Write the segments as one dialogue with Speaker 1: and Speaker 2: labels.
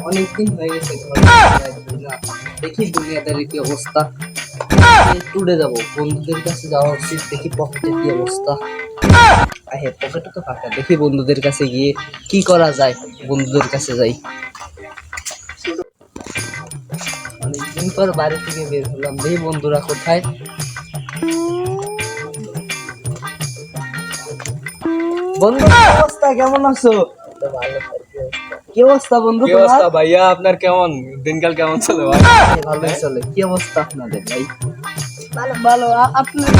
Speaker 1: অনেকদিন হয়ে গেছে দেখি দুনিয়াদারি কি অবস্থা। টুরে যাবো, বন্ধুদের কাছে যাওয়া উচিত। দেখি পকেটে কি অবস্থা। হ্যাঁ, পকেটে তো ফাঁকা। দেখি বন্ধুদের কাছে গিয়ে কি করা যায়। বন্ধুদের কাছে যাই। অনেকদিন পর বাড়ি থেকে বের হলাম। দেখি বন্ধুরা কোথায়। বন্ধু কি অবস্থা, কেমন আছো? ভালো। কি অবস্থা বন্ধু?
Speaker 2: কি অবস্থা ভাইয়া? আপনার কেমন দিনকাল কেমন চলে ভাই?
Speaker 1: ভালোই চলে। কি অবস্থা আপনাদের ভাই?
Speaker 3: ভালো ভালো। আপনার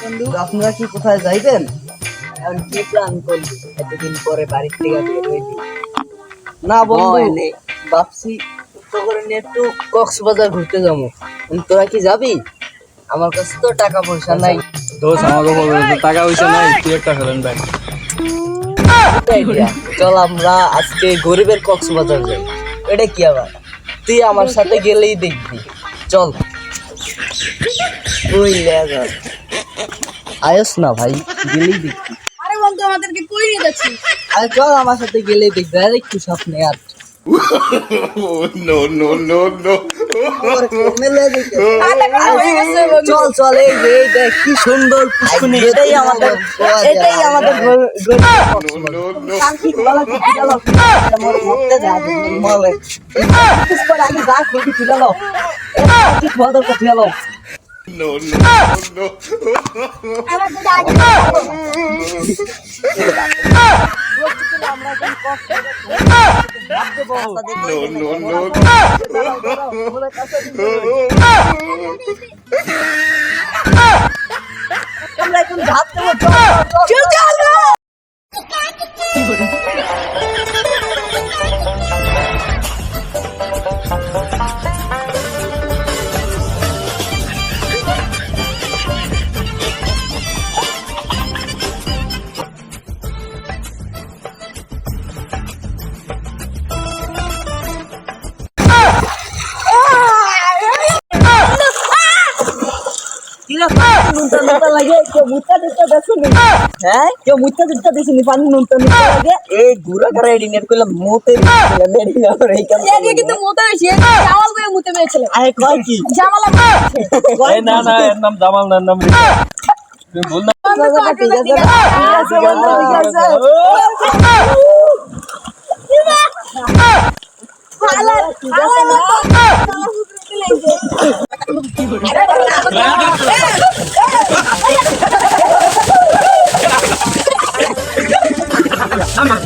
Speaker 3: বন্ধু
Speaker 1: আপনারা কি কোথায় যাইবেন? এখন কি প্ল্যান করলি? এতদিন পরে বাড়ির থেকে বের হইলি। না বন্ধু, ভাবছি তো করে নিয়ে একটু কক্সবাজার ঘুরতে যাবো। তোরা কি যাবি? আমার কাছে তো টাকা পয়সা নাই।
Speaker 2: দোষ আমাকে বলবে টাকা পয়সা নাই, তুই একটা ফেলেন ভাই।
Speaker 1: চল আমরা আজকে গরিবের কক্সবাজার যাই। এটা কি আবার? তুই আমার সাথে গেলেই দেখবি। চল। আয়স না ভাই, গেলেই দেখবি।
Speaker 3: আরে বন্ধু আমাদেরকে কই নিয়ে যাচ্ছিস?
Speaker 1: আরে চল, আমার সাথে গেলেই দেখবি। আরে একটু স্বপ্নে আর
Speaker 4: No, no, no, no.
Speaker 1: চল চল। এই যে এই দেখ কি সুন্দর পুষ্কুনি। এটাই আমাদের
Speaker 4: No, no. No, no, no. No, no,
Speaker 1: আমরা এখন ঝাঁপ দেবো। চল চল চল।
Speaker 3: এদিকে কিন্তু মুতে বেশি জামাল করে মুতে পেয়েছিল। জামাল
Speaker 2: এই না না, এর নাম জামাল না, এর নাম রিফাত। তুমি ভুল না।
Speaker 3: Come on.